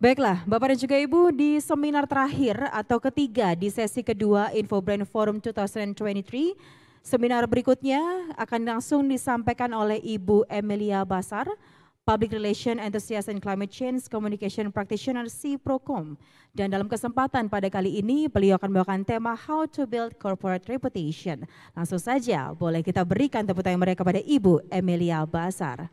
Baiklah, Bapak dan juga Ibu, di seminar terakhir atau ketiga di sesi kedua InfoBrand Forum 2023, seminar berikutnya akan langsung disampaikan oleh Ibu Emilia Basar, Public Relation Enthusiast and Climate Change Communication Practitioner C-Procom. Dan dalam kesempatan pada kali ini, beliau akan membawakan tema How to Build Corporate Reputation. Langsung saja, boleh kita berikan tepuk tangan mereka kepada Ibu Emilia Basar.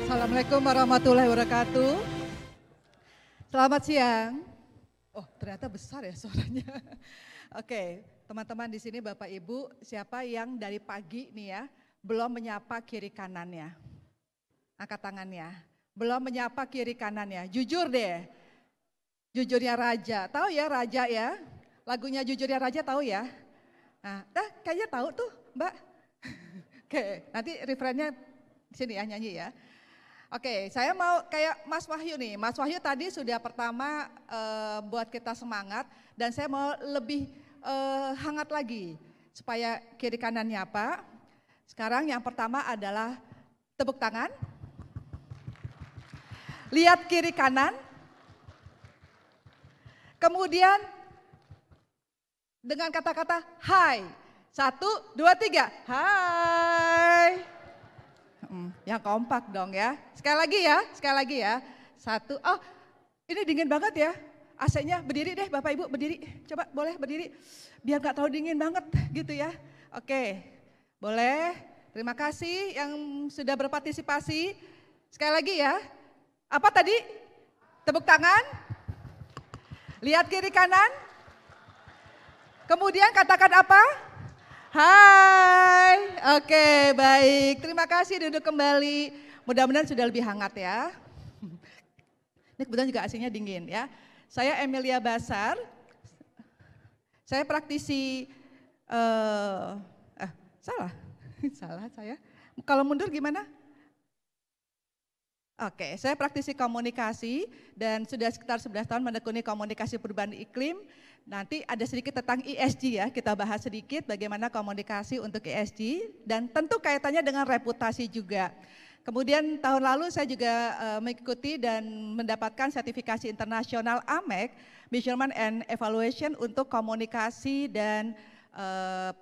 Assalamualaikum warahmatullahi wabarakatuh. Selamat siang. Oh, ternyata besar ya suaranya. Oke, teman-teman di sini Bapak Ibu, siapa yang dari pagi nih ya belum menyapa kiri kanannya? Angkat tangannya. Belum menyapa kiri kanannya. Jujur deh. Jujurnya Raja. Tahu ya Raja ya? Lagunya Jujurnya Raja tahu ya? Nah, kayaknya tahu tuh, Mbak. Oke, nanti referennya sini ya nyanyi ya. Oke, saya mau kayak Mas Wahyu nih. Mas Wahyu tadi sudah pertama buat kita semangat dan saya mau lebih hangat lagi supaya kiri kanannya apa. Sekarang yang pertama adalah tepuk tangan. Lihat kiri kanan. Kemudian dengan kata-kata hai. 1, 2, 3. Hai. Yang kompak dong ya. Sekali lagi ya. 1, oh ini dingin banget ya. AC-nya berdiri deh Bapak Ibu berdiri. Coba boleh berdiri. Biar gak terlalu dingin banget gitu ya. Oke, boleh. Terima kasih yang sudah berpartisipasi. Sekali lagi ya. Apa tadi? Tepuk tangan. Lihat kiri kanan. Kemudian katakan apa? Hai, oke baik, terima kasih duduk kembali, mudah-mudahan sudah lebih hangat ya. Ini kebetulan juga AC-nya dingin ya. Saya Emilia Basar, saya praktisi, salah saya, kalau mundur gimana? Oke, saya praktisi komunikasi dan sudah sekitar 11 tahun menekuni komunikasi perubahan iklim. Nanti ada sedikit tentang ESG ya, kita bahas sedikit bagaimana komunikasi untuk ESG dan tentu kaitannya dengan reputasi juga. Kemudian tahun lalu saya juga mengikuti dan mendapatkan sertifikasi internasional AMEC, Measurement and Evaluation untuk komunikasi dan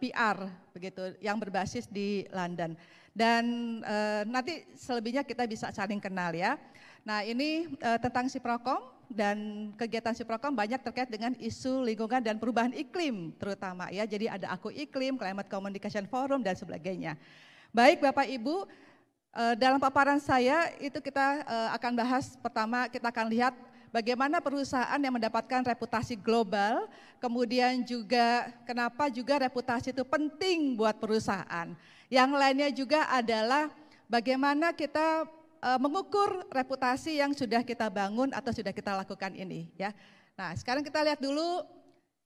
PR begitu, yang berbasis di London. Dan nanti selebihnya kita bisa saling kenal ya. Nah ini tentang C-Procom. Dan kegiatan C-Procom banyak terkait dengan isu lingkungan dan perubahan iklim terutama ya. Jadi ada Aku Iklim, Climate Communication Forum dan sebagainya. Baik Bapak Ibu, dalam paparan saya itu kita akan bahas, pertama kita akan lihat bagaimana perusahaan yang mendapatkan reputasi global, kemudian juga kenapa juga reputasi itu penting buat perusahaan. Yang lainnya juga adalah bagaimana kita mengukur reputasi yang sudah kita bangun atau sudah kita lakukan ini ya. Nah sekarang kita lihat dulu,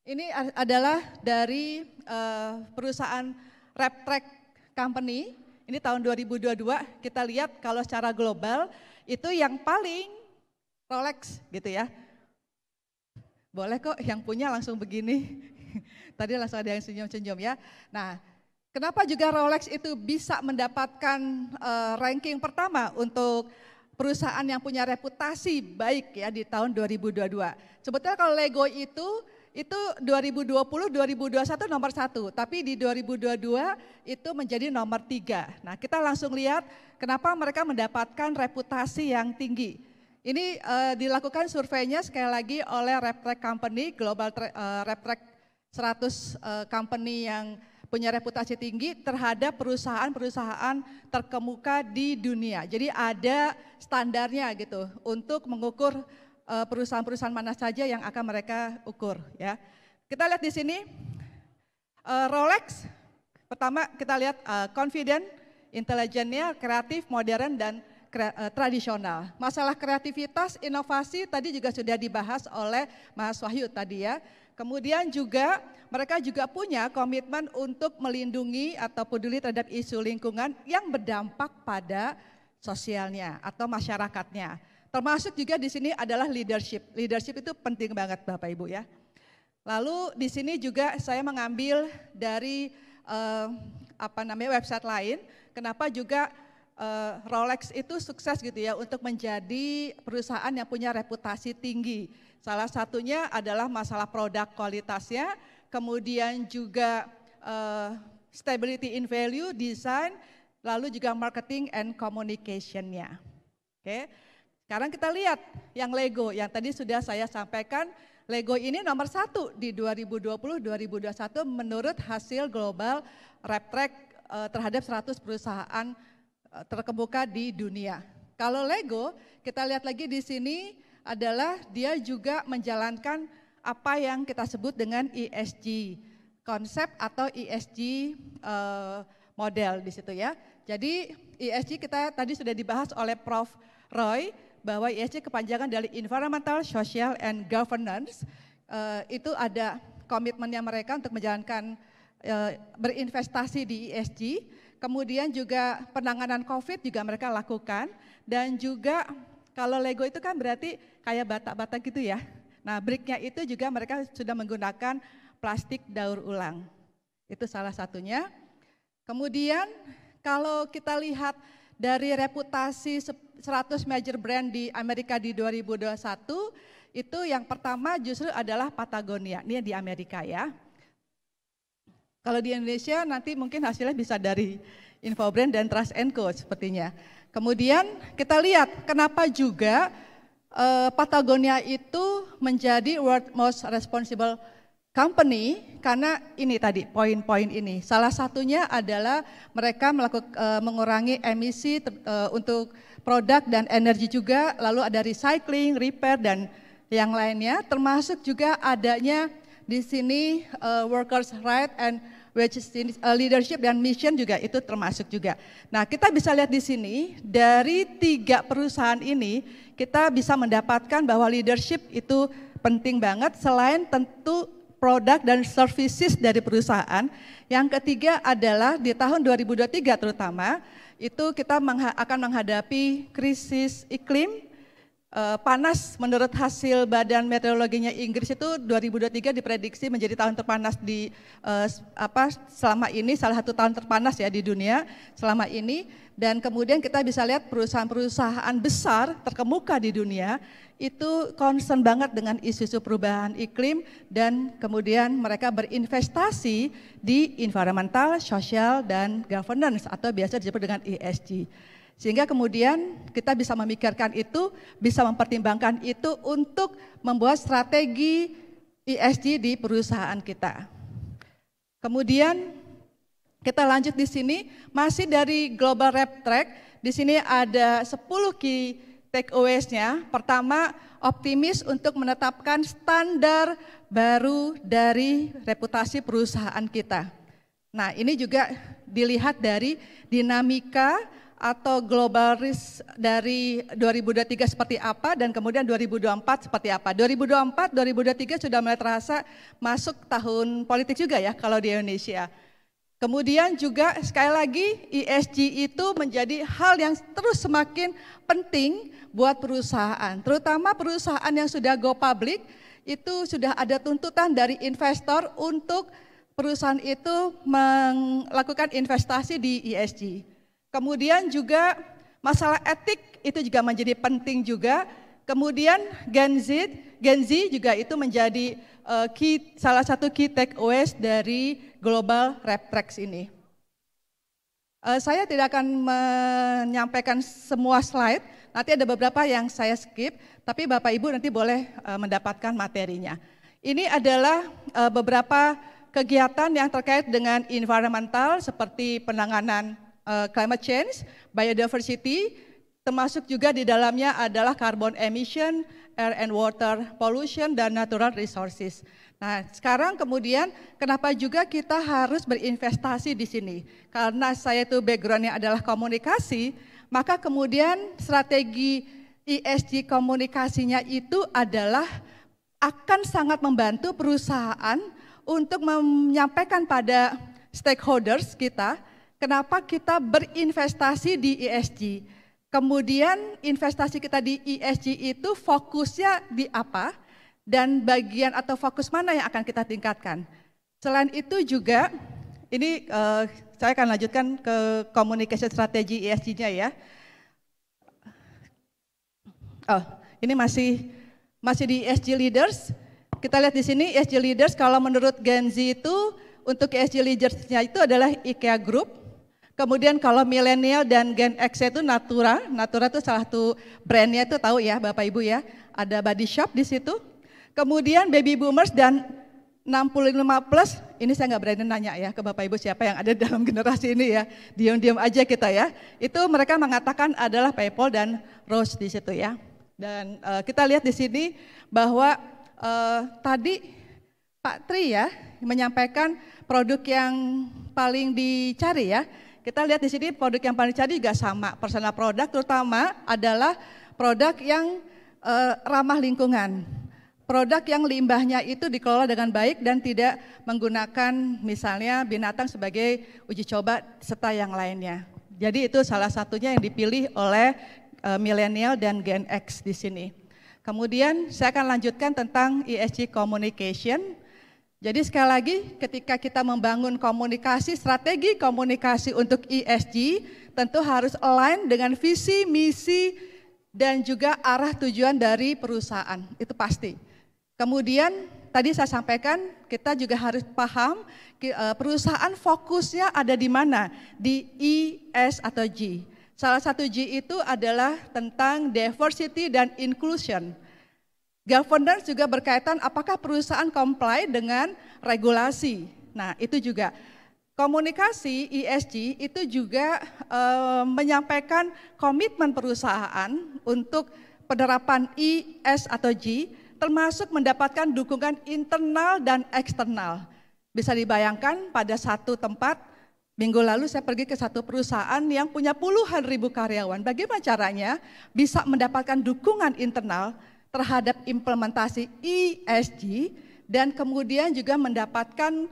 ini adalah dari perusahaan RepTrak Company, ini tahun 2022 kita lihat kalau secara global itu yang paling Rolex gitu ya. Boleh kok yang punya langsung begini, tadi langsung ada yang senyum-senyum ya. Nah kenapa juga Rolex itu bisa mendapatkan ranking pertama untuk perusahaan yang punya reputasi baik ya di tahun 2022. Sebetulnya kalau Lego itu 2020, 2021 nomor 1, tapi di 2022 itu menjadi nomor 3. Nah kita langsung lihat kenapa mereka mendapatkan reputasi yang tinggi. Ini dilakukan surveinya sekali lagi oleh RepTrak Company, Global RepTrak 100 company yang punya reputasi tinggi terhadap perusahaan-perusahaan terkemuka di dunia. Jadi ada standarnya gitu untuk mengukur perusahaan-perusahaan mana saja yang akan mereka ukur ya. Kita lihat di sini Rolex, pertama kita lihat confident, intelijennya, kreatif, modern dan tradisional. Masalah kreativitas, inovasi tadi juga sudah dibahas oleh Mas Wahyu tadi ya. Kemudian juga mereka juga punya komitmen untuk melindungi atau peduli terhadap isu lingkungan yang berdampak pada sosialnya atau masyarakatnya. Termasuk juga di sini adalah leadership. Leadership itu penting banget Bapak Ibu ya. Lalu di sini juga saya mengambil dari website lain. Kenapa juga Rolex itu sukses gitu ya untuk menjadi perusahaan yang punya reputasi tinggi. Salah satunya adalah masalah produk kualitasnya, kemudian juga stability in value, design, lalu juga marketing and communication-nya. Oke. Sekarang kita lihat yang Lego yang tadi sudah saya sampaikan. Lego ini nomor 1 di 2020-2021 menurut hasil global RepTrak terhadap 100 perusahaan terkemuka di dunia. Kalau Lego, kita lihat lagi di sini adalah dia juga menjalankan apa yang kita sebut dengan ESG konsep atau ESG model di situ ya. Jadi ESG kita tadi sudah dibahas oleh Prof. Roy bahwa ESG kepanjangan dari Environmental, Social, and Governance. Itu ada komitmennya mereka untuk menjalankan berinvestasi di ESG. Kemudian juga penanganan COVID juga mereka lakukan, dan juga kalau Lego itu kan berarti kayak bata-bata gitu ya. Nah bricknya itu juga mereka sudah menggunakan plastik daur ulang, itu salah satunya. Kemudian kalau kita lihat dari reputasi 100 major brand di Amerika di 2021, itu yang pertama justru adalah Patagonia, ini di Amerika ya. Kalau di Indonesia nanti mungkin hasilnya bisa dari Infobrand dan Trust & Co sepertinya. Kemudian kita lihat kenapa juga Patagonia itu menjadi World Most Responsible Company, karena ini tadi poin-poin ini. Salah satunya adalah mereka mengurangi emisi untuk produk dan energi juga, lalu ada recycling, repair, dan yang lainnya, termasuk juga adanya di sini workers' right and leadership dan mission juga itu termasuk juga. Nah kita bisa lihat di sini dari 3 perusahaan ini kita bisa mendapatkan bahwa leadership itu penting banget selain tentu produk dan services dari perusahaan. Yang ketiga adalah di tahun 2023 terutama itu kita akan menghadapi krisis iklim. Panas menurut hasil Badan Meteorologinya Inggris itu 2023 diprediksi menjadi tahun terpanas di selama ini, salah satu tahun terpanas ya di dunia selama ini. Dan kemudian kita bisa lihat perusahaan-perusahaan besar terkemuka di dunia itu concern banget dengan isu-isu perubahan iklim, dan kemudian mereka berinvestasi di environmental, social, dan governance atau biasa disebut dengan ESG. Sehingga kemudian kita bisa memikirkan itu, bisa mempertimbangkan itu untuk membuat strategi ESG di perusahaan kita. Kemudian kita lanjut di sini, masih dari Global RepTrak, di sini ada 10 key takeaways-nya. Pertama, optimis untuk menetapkan standar baru dari reputasi perusahaan kita. Nah ini juga dilihat dari dinamika atau global risk dari 2023 seperti apa dan kemudian 2024 seperti apa. 2024, 2023 sudah mulai terasa masuk tahun politik juga ya kalau di Indonesia. Kemudian juga sekali lagi ESG itu menjadi hal yang terus semakin penting buat perusahaan. Terutama perusahaan yang sudah go public itu sudah ada tuntutan dari investor untuk perusahaan itu melakukan investasi di ESG. Kemudian juga masalah etik itu juga menjadi penting juga. Kemudian Gen Z juga itu menjadi salah satu key takeaways dari Global RepTrak ini. Saya tidak akan menyampaikan semua slide, nanti ada beberapa yang saya skip, tapi Bapak Ibu nanti boleh mendapatkan materinya. Ini adalah beberapa kegiatan yang terkait dengan environmental seperti penanganan climate change, biodiversity, termasuk juga di dalamnya adalah carbon emission, air and water pollution, dan natural resources. Nah sekarang kemudian kenapa juga kita harus berinvestasi di sini? Karena saya itu backgroundnya adalah komunikasi, maka kemudian strategi ESG komunikasinya itu adalah akan sangat membantu perusahaan untuk menyampaikan pada stakeholders kita kenapa kita berinvestasi di ESG. Kemudian investasi kita di ESG itu fokusnya di apa dan bagian atau fokus mana yang akan kita tingkatkan. Selain itu juga, ini saya akan lanjutkan ke communication strategi ESG-nya ya. Oh, ini masih di ESG leaders. Kita lihat di sini ESG leaders, kalau menurut Gen Z itu untuk ESG leaders-nya itu adalah IKEA Group. Kemudian kalau milenial dan Gen X itu Natura itu salah satu brandnya itu tahu ya Bapak Ibu ya, ada Body Shop di situ. Kemudian baby boomers dan 65 plus, ini saya nggak berani nanya ya ke Bapak Ibu siapa yang ada dalam generasi ini ya, diam-diam aja kita ya. Itu mereka mengatakan adalah PayPal dan Rose di situ ya. Dan kita lihat di sini bahwa tadi Pak Tri ya menyampaikan produk yang paling dicari ya. Kita lihat di sini produk yang paling dicari juga sama, personal produk terutama adalah produk yang ramah lingkungan. Produk yang limbahnya itu dikelola dengan baik dan tidak menggunakan misalnya binatang sebagai uji coba serta yang lainnya. Jadi itu salah satunya yang dipilih oleh milenial dan Gen X di sini. Kemudian saya akan lanjutkan tentang ESG communication. Jadi sekali lagi ketika kita membangun komunikasi, strategi komunikasi untuk ESG tentu harus align dengan visi, misi, dan juga arah tujuan dari perusahaan, itu pasti. Kemudian tadi saya sampaikan kita juga harus paham perusahaan fokusnya ada di mana, di E, S atau G. Salah satu G itu adalah tentang diversity dan inclusion. Governance juga berkaitan apakah perusahaan comply dengan regulasi. Nah itu juga komunikasi ESG itu juga menyampaikan komitmen perusahaan untuk penerapan E, S atau G termasuk mendapatkan dukungan internal dan eksternal. Bisa dibayangkan pada satu tempat, minggu lalu saya pergi ke satu perusahaan yang punya puluhan ribu karyawan. Bagaimana caranya bisa mendapatkan dukungan internal terhadap implementasi ESG dan kemudian juga mendapatkan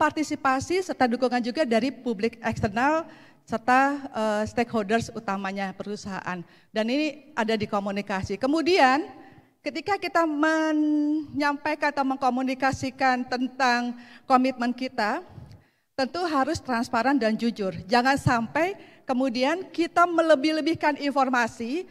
partisipasi serta dukungan juga dari publik eksternal serta stakeholders utamanya perusahaan. Dan ini ada di komunikasi. Kemudian ketika kita menyampaikan atau mengkomunikasikan tentang komitmen kita, tentu harus transparan dan jujur. Jangan sampai kemudian kita melebih-lebihkan informasi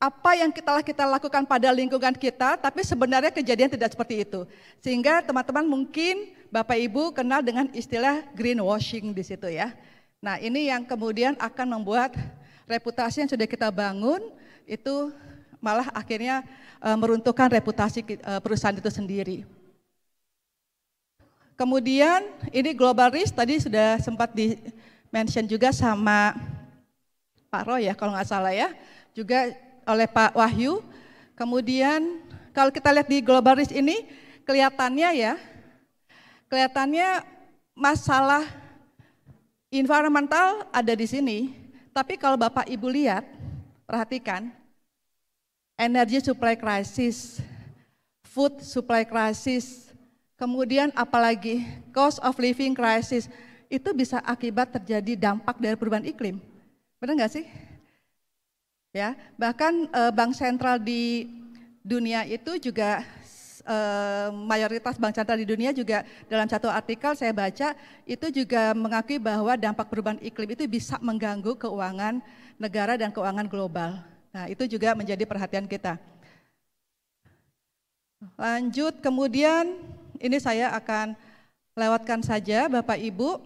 apa yang kita lakukan pada lingkungan kita, tapi sebenarnya kejadian tidak seperti itu. Sehingga teman-teman mungkin Bapak Ibu kenal dengan istilah greenwashing di situ ya. Nah ini yang kemudian akan membuat reputasi yang sudah kita bangun itu malah akhirnya meruntuhkan reputasi perusahaan itu sendiri. Kemudian ini global risk tadi sudah sempat di-mention juga sama Pak Roy ya kalau nggak salah ya. Juga oleh Pak Wahyu. Kemudian kalau kita lihat di global risk ini kelihatannya masalah environmental ada di sini. Tapi kalau Bapak Ibu lihat, perhatikan, energy supply crisis, food supply crisis, kemudian apalagi cost of living crisis, itu bisa akibat terjadi dampak dari perubahan iklim. Benar nggak sih? Ya, bahkan bank sentral di dunia itu juga mayoritas bank sentral di dunia juga dalam satu artikel saya baca itu juga mengakui bahwa dampak perubahan iklim itu bisa mengganggu keuangan negara dan keuangan global. Nah, itu juga menjadi perhatian kita. Lanjut, kemudian ini saya akan lewatkan saja Bapak Ibu.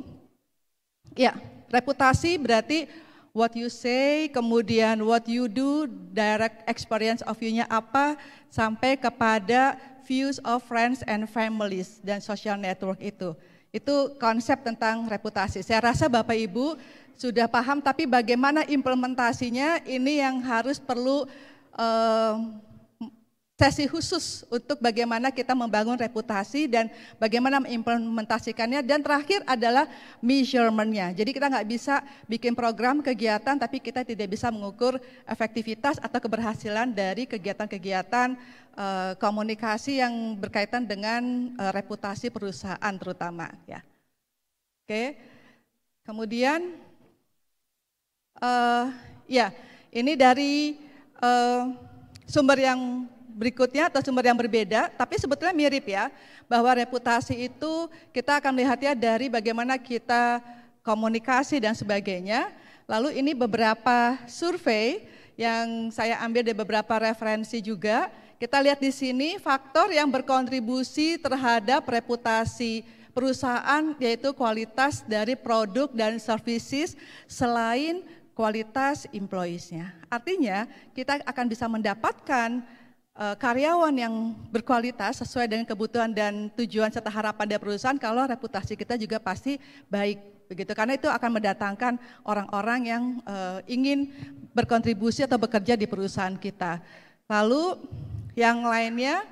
Ya, reputasi berarti what you say, kemudian what you do, direct experience of you-nya apa, sampai kepada views of friends and families dan social network itu. Itu konsep tentang reputasi. Saya rasa Bapak Ibu sudah paham, tapi bagaimana implementasinya ini yang harus perlu sesi khusus untuk bagaimana kita membangun reputasi dan bagaimana mengimplementasikannya. Dan terakhir adalah measurement-nya. Jadi kita nggak bisa bikin program kegiatan tapi kita tidak bisa mengukur efektivitas atau keberhasilan dari kegiatan-kegiatan komunikasi yang berkaitan dengan reputasi perusahaan terutama. Ya. Oke. Kemudian ya Ini dari sumber yang berikutnya atau sumber yang berbeda, tapi sebetulnya mirip ya, bahwa reputasi itu kita akan melihatnya dari bagaimana kita komunikasi dan sebagainya. Lalu ini beberapa survei yang saya ambil dari beberapa referensi juga. Kita lihat di sini faktor yang berkontribusi terhadap reputasi perusahaan yaitu kualitas dari produk dan services selain kualitas employees-nya. Artinya kita akan bisa mendapatkan karyawan yang berkualitas sesuai dengan kebutuhan dan tujuan serta harapan dari perusahaan kalau reputasi kita juga pasti baik. Begitu, karena itu akan mendatangkan orang-orang yang ingin berkontribusi atau bekerja di perusahaan kita. Lalu yang lainnya,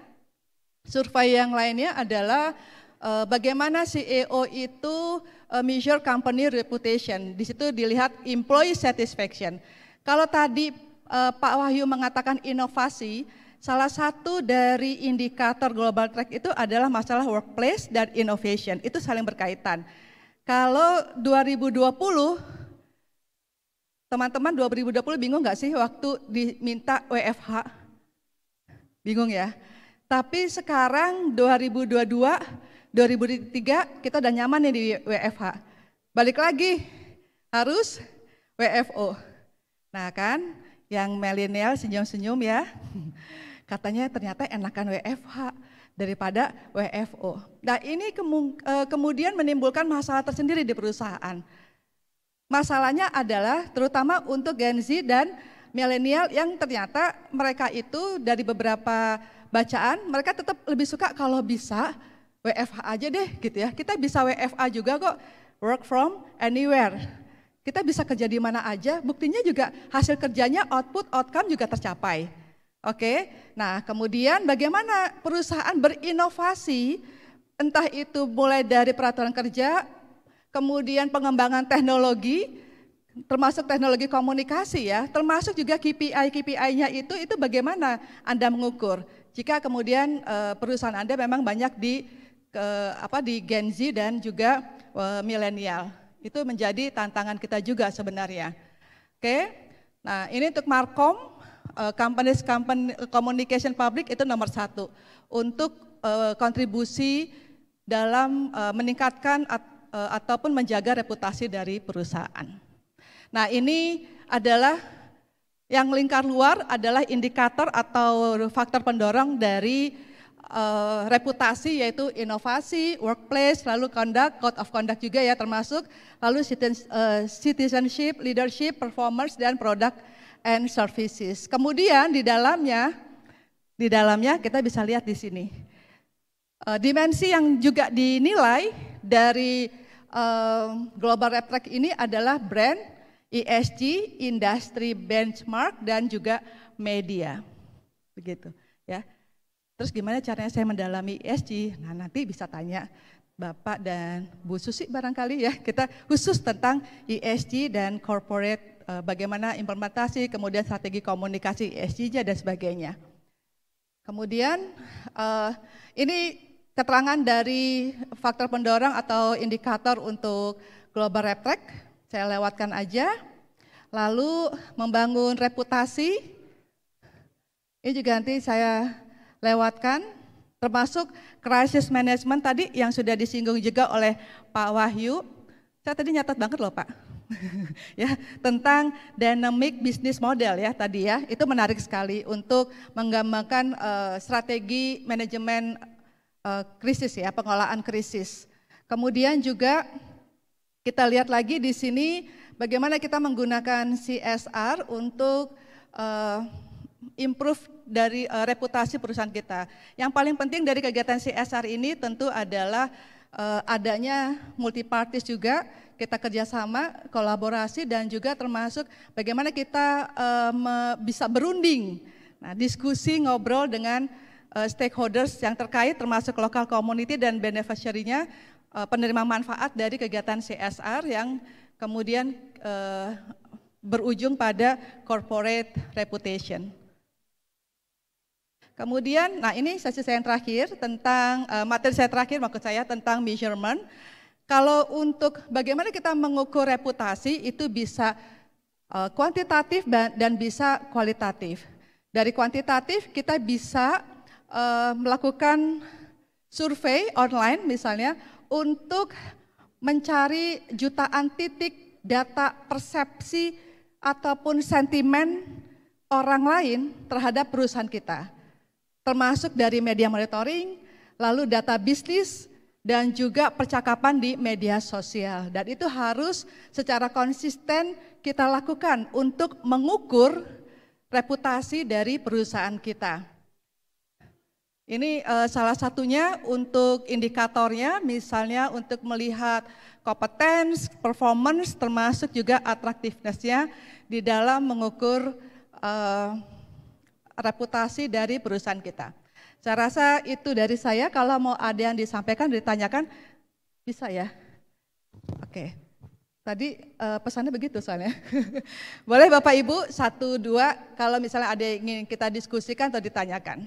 survei yang lainnya adalah bagaimana CEO itu measure company reputation. Di situ dilihat employee satisfaction. Kalau tadi Pak Wahyu mengatakan inovasi, salah satu dari indikator global track itu adalah masalah workplace dan innovation. Itu saling berkaitan. Kalau 2020, teman-teman 2020 bingung nggak sih waktu diminta WFH? Bingung ya? Tapi sekarang 2022, 2023 kita udah nyaman nih di WFH. Balik lagi, harus WFO. Nah kan, yang milenial senyum-senyum ya, katanya ternyata enakan WFH daripada WFO. Nah ini kemudian menimbulkan masalah tersendiri di perusahaan. Masalahnya adalah terutama untuk Gen Z dan milenial yang ternyata mereka itu dari beberapa bacaan, mereka tetap lebih suka kalau bisa WFH aja deh gitu ya. Kita bisa WFA juga kok, work from anywhere. Kita bisa kerja di mana aja, buktinya juga hasil kerjanya outcome juga tercapai. Oke, nah kemudian bagaimana perusahaan berinovasi, entah itu mulai dari peraturan kerja, kemudian pengembangan teknologi, termasuk teknologi komunikasi ya, termasuk juga KPI-nya itu bagaimana Anda mengukur. Jika kemudian perusahaan Anda memang banyak di Gen Z dan juga milenial, itu menjadi tantangan kita juga sebenarnya. Oke, nah ini untuk Markom. Company communication public itu nomor 1 untuk kontribusi dalam meningkatkan ataupun menjaga reputasi dari perusahaan. Nah ini adalah yang lingkar luar adalah indikator atau faktor pendorong dari reputasi yaitu inovasi, workplace, lalu conduct, code of conduct juga ya termasuk, lalu citizenship, leadership, performance dan product and services. Kemudian di dalamnya kita bisa lihat di sini dimensi yang juga dinilai dari Global Rep Track ini adalah brand, ESG, industry benchmark dan juga media. Begitu ya. Terus gimana caranya saya mendalami ESG? Nah nanti bisa tanya Bapak dan Bu Susi barangkali ya. Kita khusus tentang ESG dan corporate bagaimana implementasi, kemudian strategi komunikasi ESG dan sebagainya. Kemudian ini keterangan dari faktor pendorong atau indikator untuk Global Rep Track, saya lewatkan aja. Lalu membangun reputasi, ini juga nanti saya lewatkan, termasuk crisis management tadi yang sudah disinggung juga oleh Pak Wahyu. Saya tadi nyatat banget loh Pak. Ya, tentang dynamic business model ya tadi ya, itu menarik sekali untuk menggambarkan strategi manajemen krisis ya, pengelolaan krisis. Kemudian juga kita lihat lagi di sini bagaimana kita menggunakan CSR untuk improve dari reputasi perusahaan kita. Yang paling penting dari kegiatan CSR ini tentu adalah adanya multi parties juga, kita kerjasama, kolaborasi dan juga termasuk bagaimana kita bisa berunding, nah, diskusi, ngobrol dengan stakeholders yang terkait termasuk lokal community dan beneficiary-nya, penerima manfaat dari kegiatan CSR yang kemudian berujung pada corporate reputation. Kemudian, nah ini sesi saya yang terakhir tentang materi saya terakhir maksud saya tentang measurement. Kalau untuk bagaimana kita mengukur reputasi itu bisa kuantitatif dan bisa kualitatif. Dari kuantitatif kita bisa melakukan survei online misalnya untuk mencari jutaan titik data persepsi ataupun sentimen orang lain terhadap perusahaan kita. Termasuk dari media monitoring, lalu data bisnis, dan juga percakapan di media sosial. Dan itu harus secara konsisten kita lakukan untuk mengukur reputasi dari perusahaan kita. Ini salah satunya untuk indikatornya, misalnya untuk melihat kompetens, performance, termasuk juga atraktivitasnya di dalam mengukur reputasi dari perusahaan kita. Saya rasa itu dari saya, kalau mau ada yang disampaikan, ditanyakan, bisa ya? Oke. Tadi pesannya begitu soalnya. Boleh Bapak Ibu, 1, 2, kalau misalnya ada yang ingin kita diskusikan atau ditanyakan.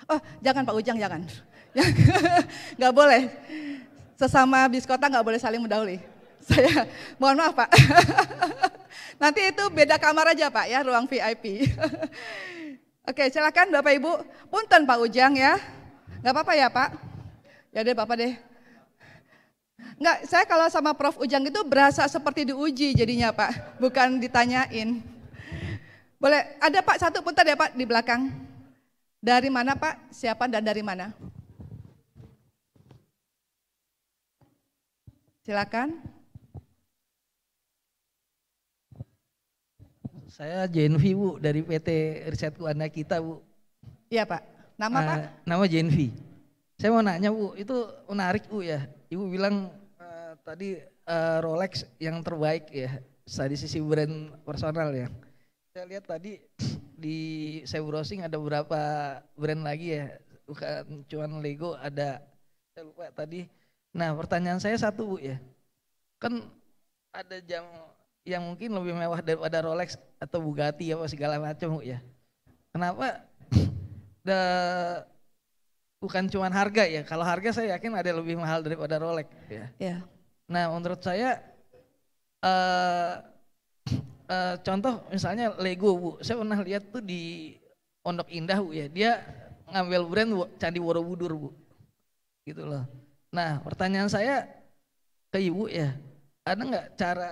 Oh jangan Pak Ujang, jangan. Nggak boleh, sesama biskota nggak boleh saling mendahului. Saya, mohon maaf Pak. Nanti itu beda kamar aja Pak ya, ruang VIP. Oke silakan Bapak Ibu, punten Pak Ujang ya. Nggak apa-apa ya Pak? Ya deh Bapak deh. Enggak, saya kalau sama Prof. Ujang itu berasa seperti diuji jadinya Pak, bukan ditanyain. Boleh, ada Pak satu punten ya Pak di belakang. Dari mana Pak? Siapa dan dari mana? Silakan. Saya Jenvi Bu, dari PT Riset Kuana kita Bu. Iya Pak, nama Pak? Nama Jenvi. Saya mau nanya Bu, itu menarik Bu ya. Ibu bilang tadi Rolex yang terbaik ya, dari sisi brand personal ya. Saya lihat tadi di saya browsing ada beberapa brand lagi ya, bukan cuman Lego, ada saya lupa tadi. Nah pertanyaan saya satu Bu ya, kan ada jam yang mungkin lebih mewah daripada Rolex atau Bugatti apa segala macam Bu ya. Kenapa bukan cuman harga ya, kalau harga saya yakin ada lebih mahal daripada Rolex ya. Yeah. Nah menurut saya contoh misalnya Lego Bu, saya pernah lihat tuh di Pondok Indah Bu ya, dia ngambil brand Candi Borobudur Bu, gitu loh. Nah pertanyaan saya ke Ibu ya, ada nggak cara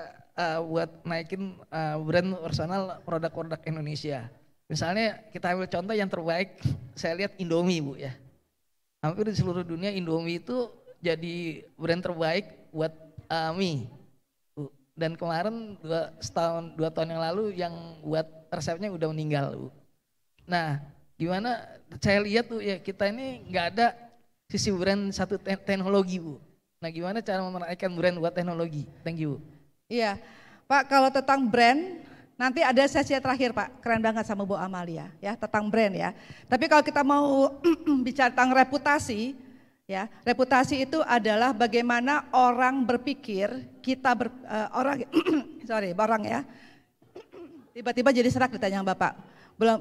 buat naikin brand personal produk-produk Indonesia? Misalnya kita ambil contoh yang terbaik, saya lihat Indomie Bu ya. Hampir di seluruh dunia Indomie itu jadi brand terbaik buat mie. Bu. Dan kemarin 2 tahun yang lalu yang buat resepnya udah meninggal Bu. Nah gimana, saya lihat tuh ya kita ini nggak ada sisi brand satu teknologi Bu. Nah gimana cara menaikkan brand buat teknologi? Thank you. Iya Pak, kalau tentang brand nanti ada sesi terakhir Pak, keren banget sama Bu Amalia ya tentang brand ya. Tapi kalau kita mau bicara tentang reputasi ya, reputasi itu adalah bagaimana orang berpikir kita orang ya. Tiba-tiba jadi serak ditanya Bapak.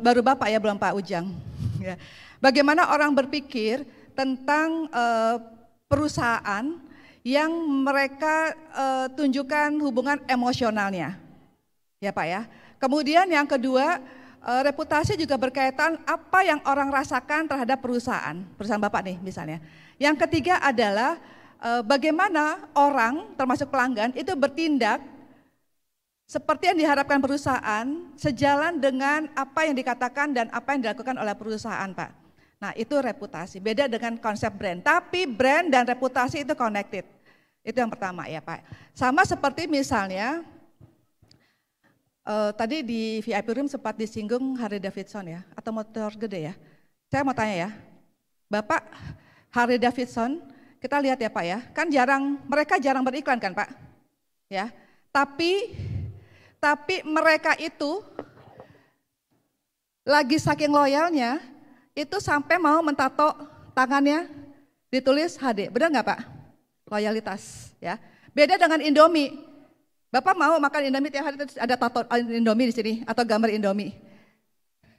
Baru Bapak ya, belum Pak Ujang. Ya. Bagaimana orang berpikir tentang perusahaan yang mereka tunjukkan hubungan emosionalnya. Ya Pak ya. Kemudian yang kedua, reputasi juga berkaitan apa yang orang rasakan terhadap perusahaan Bapak nih misalnya. Yang ketiga adalah bagaimana orang termasuk pelanggan itu bertindak seperti yang diharapkan perusahaan sejalan dengan apa yang dikatakan dan apa yang dilakukan oleh perusahaan Pak. Nah itu reputasi, beda dengan konsep brand. Tapi brand dan reputasi itu connected. Itu yang pertama ya Pak. Sama seperti misalnya tadi di VIP Room sempat disinggung Harley Davidson ya, atau motor gede ya. Saya mau tanya ya, Bapak Harley Davidson, kita lihat ya Pak ya, kan mereka jarang beriklan kan Pak, ya. Tapi mereka itu lagi saking loyalnya, itu sampai mau mentato tangannya ditulis HD, benar nggak Pak? Loyalitas, ya. Beda dengan Indomie. Bapak mau makan Indomie tiap hari ada tato Indomie di sini atau gambar Indomie,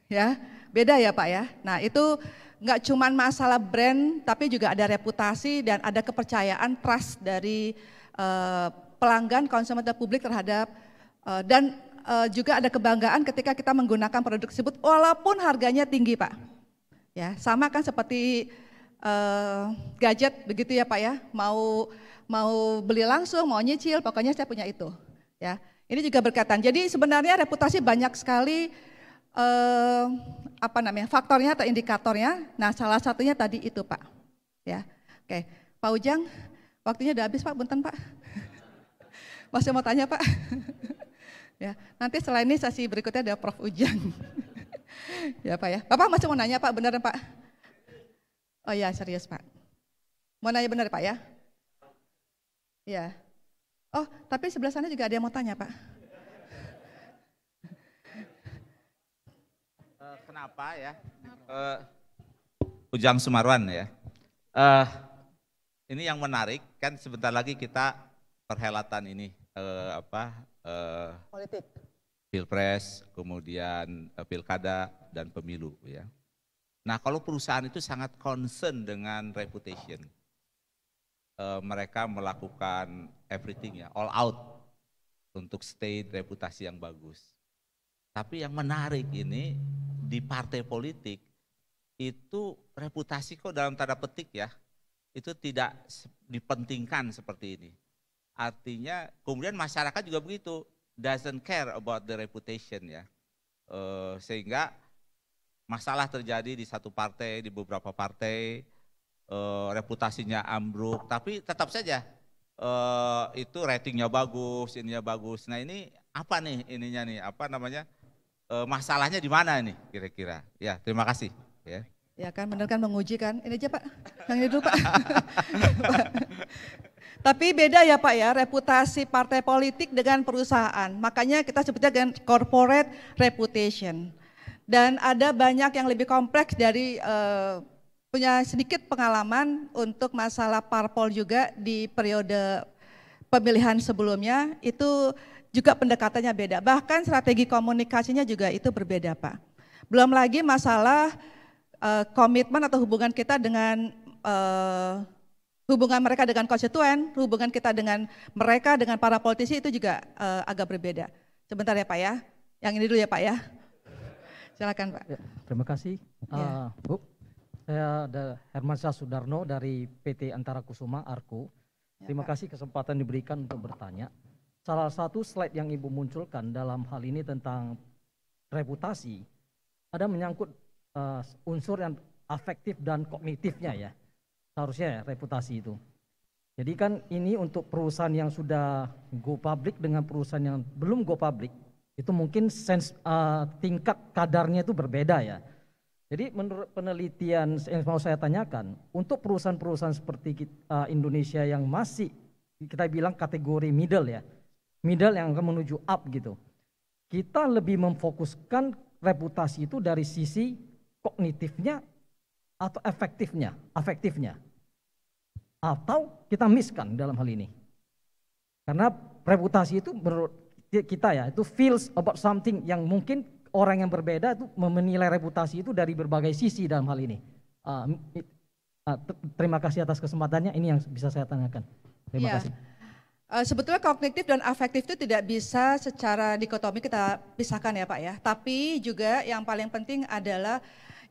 ya. Beda ya Pak ya. Nah itu nggak cuma masalah brand, tapi juga ada reputasi dan ada kepercayaan trust dari pelanggan, konsumen dan publik terhadap Juga ada kebanggaan ketika kita menggunakan produk tersebut walaupun harganya tinggi Pak. Ya, sama kan seperti gadget begitu ya Pak ya, mau beli langsung, mau nyicil, pokoknya saya punya itu. Ya, ini juga berkaitan. Jadi sebenarnya reputasi banyak sekali faktornya atau indikatornya. Nah, salah satunya tadi itu Pak. Ya, oke, Pak Ujang, waktunya udah habis Pak, punten Pak. Masih mau tanya Pak? Ya, nanti setelah ini sesi berikutnya ada Prof. Ujang. Ya Pak ya. Bapak masih mau nanya Pak, benar Pak? Oh ya, serius Pak. Mau nanya benar Pak ya? Ya. Oh, tapi sebelah sana juga ada yang mau tanya Pak. Kenapa ya? Ujang Sumarwan ya. Ini yang menarik kan sebentar lagi kita perhelatan ini Politik. Pilpres, kemudian pilkada dan pemilu ya. Nah, kalau perusahaan itu sangat concern dengan reputation. Mereka melakukan everything ya, all out untuk stay reputasi yang bagus. Tapi yang menarik ini di partai politik itu reputasi kok dalam tanda petik ya, itu tidak dipentingkan seperti ini. Artinya kemudian masyarakat juga begitu, doesn't care about the reputation ya. Sehingga masalah terjadi di satu partai, di beberapa partai, reputasinya ambruk, tapi tetap saja itu ratingnya bagus, ininya bagus. Nah ini apa nih ininya nih, masalahnya di mana nih kira-kira? Ya, terima kasih ya. Ya kan, benar kan menguji kan. Ini aja Pak, yang ini dulu Pak. Tapi beda ya Pak ya, reputasi partai politik dengan perusahaan. Makanya kita sebutnya dengan corporate reputation. Dan ada banyak yang lebih kompleks dari punya sedikit pengalaman untuk masalah parpol juga di periode pemilihan sebelumnya, itu juga pendekatannya beda. Bahkan strategi komunikasinya juga itu berbeda Pak. Belum lagi masalah komitmen atau hubungan kita dengan hubungan mereka dengan konstituen, hubungan kita dengan mereka, dengan para politisi itu juga agak berbeda. Sebentar ya Pak ya, yang ini dulu ya Pak ya. Silakan Pak. Ya, terima kasih. Ya. Bu, saya Hermansyah Sudarno dari PT Antara Kusuma Arku. Ya, Terima Pak. kasih kesempatan diberikan untuk bertanya. Salah satu slide yang Ibu munculkan dalam hal ini tentang reputasi, ada menyangkut unsur yang afektif dan kognitifnya ya. Seharusnya ya, reputasi itu. Jadi kan ini untuk perusahaan yang sudah go public dengan perusahaan yang belum go public, itu mungkin tingkat kadarnya itu berbeda ya. Jadi menurut penelitian yang mau saya tanyakan, untuk perusahaan-perusahaan seperti Indonesia yang masih kita bilang kategori middle ya, middle yang akan menuju up gitu, kita lebih memfokuskan reputasi itu dari sisi kognitifnya atau afektifnya, atau kita miskan dalam hal ini. Karena reputasi itu menurut kita ya, itu feels about something yang mungkin orang yang berbeda itu menilai reputasi itu dari berbagai sisi dalam hal ini. Terima kasih atas kesempatannya, ini yang bisa saya tanyakan. Terima kasih. Sebetulnya kognitif dan afektif itu tidak bisa secara dikotomi kita pisahkan ya Pak ya. Tapi juga yang paling penting adalah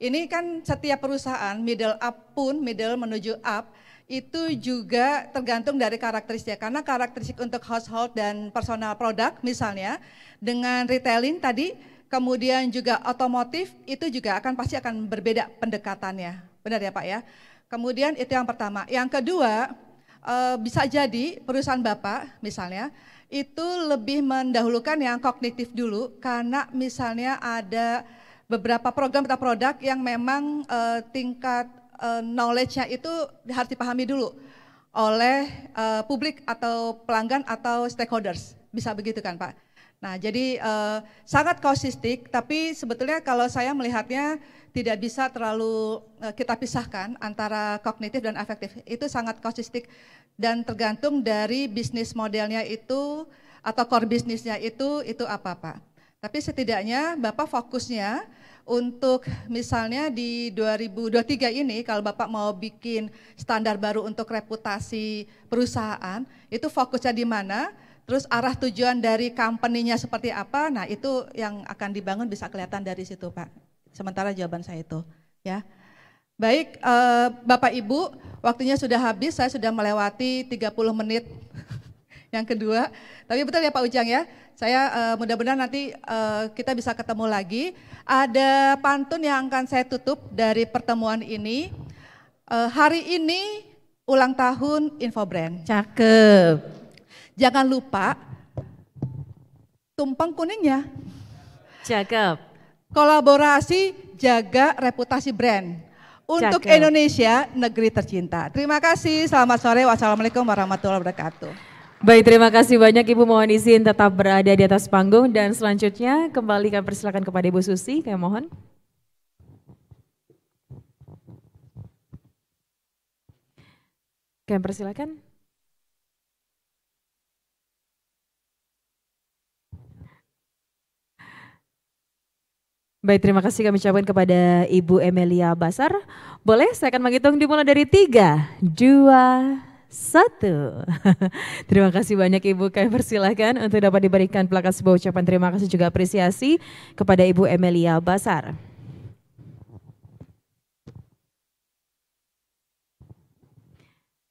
ini kan setiap perusahaan middle up pun, middle menuju up, itu juga tergantung dari karakteristik. Karena karakteristik untuk household dan personal product misalnya, dengan retailing tadi, kemudian juga otomotif, itu juga pasti akan berbeda pendekatannya. Benar ya Pak ya? Kemudian itu yang pertama. Yang kedua, bisa jadi perusahaan Bapak misalnya, itu lebih mendahulukan yang kognitif dulu, karena misalnya ada beberapa program atau produk yang memang tingkat knowledge-nya itu harus dipahami dulu oleh publik atau pelanggan atau stakeholders, bisa begitu kan Pak? Nah jadi sangat kausistik, tapi sebetulnya kalau saya melihatnya tidak bisa terlalu kita pisahkan antara kognitif dan afektif, itu sangat kausistik dan tergantung dari bisnis modelnya itu atau core bisnisnya itu apa Pak. Tapi setidaknya Bapak fokusnya untuk misalnya di 2023 ini kalau Bapak mau bikin standar baru untuk reputasi perusahaan, itu fokusnya di mana? terus arah tujuan dari company-nya seperti apa, nah itu yang akan dibangun bisa kelihatan dari situ Pak. Sementara jawaban saya itu. Ya. Baik, Bapak Ibu, waktunya sudah habis, saya sudah melewati 30 menit yang kedua. Tapi betul ya Pak Ujang ya, saya mudah-mudahan nanti kita bisa ketemu lagi. Ada pantun yang akan saya tutup dari pertemuan ini. Hari ini ulang tahun Infobrand. Cakep. Jangan lupa tumpeng kuningnya. Cakep. Kolaborasi jaga reputasi brand. Untuk Cakep. Indonesia, negeri tercinta. Terima kasih, selamat sore. Wassalamualaikum warahmatullahi wabarakatuh. Baik, terima kasih banyak Ibu, mohon izin tetap berada di atas panggung dan selanjutnya kembali kami persilakan kepada Ibu Susi, kami mohon. Kami persilakan. Baik, terima kasih kami ucapkan kepada Ibu Emilia Basar. Boleh, saya akan menghitung dimulai dari 3, 2, 1. Terima kasih banyak Ibu, kami persilahkan untuk dapat diberikan plakat sebuah ucapan terima kasih juga apresiasi kepada Ibu Emilia Basar.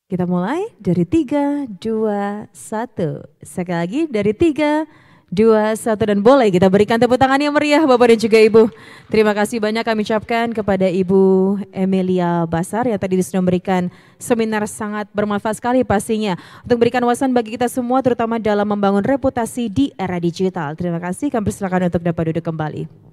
Kita mulai dari 3, 2, 1. Sekali lagi dari 3, 2, 1 dan boleh kita berikan tepuk tangan yang meriah Bapak dan juga Ibu. Terima kasih banyak kami ucapkan kepada Ibu Emilia Basar yang tadi sudah memberikan seminar sangat bermanfaat sekali pastinya. Untuk memberikan wawasan bagi kita semua terutama dalam membangun reputasi di era digital. Terima kasih, kami persilakan untuk dapat duduk kembali.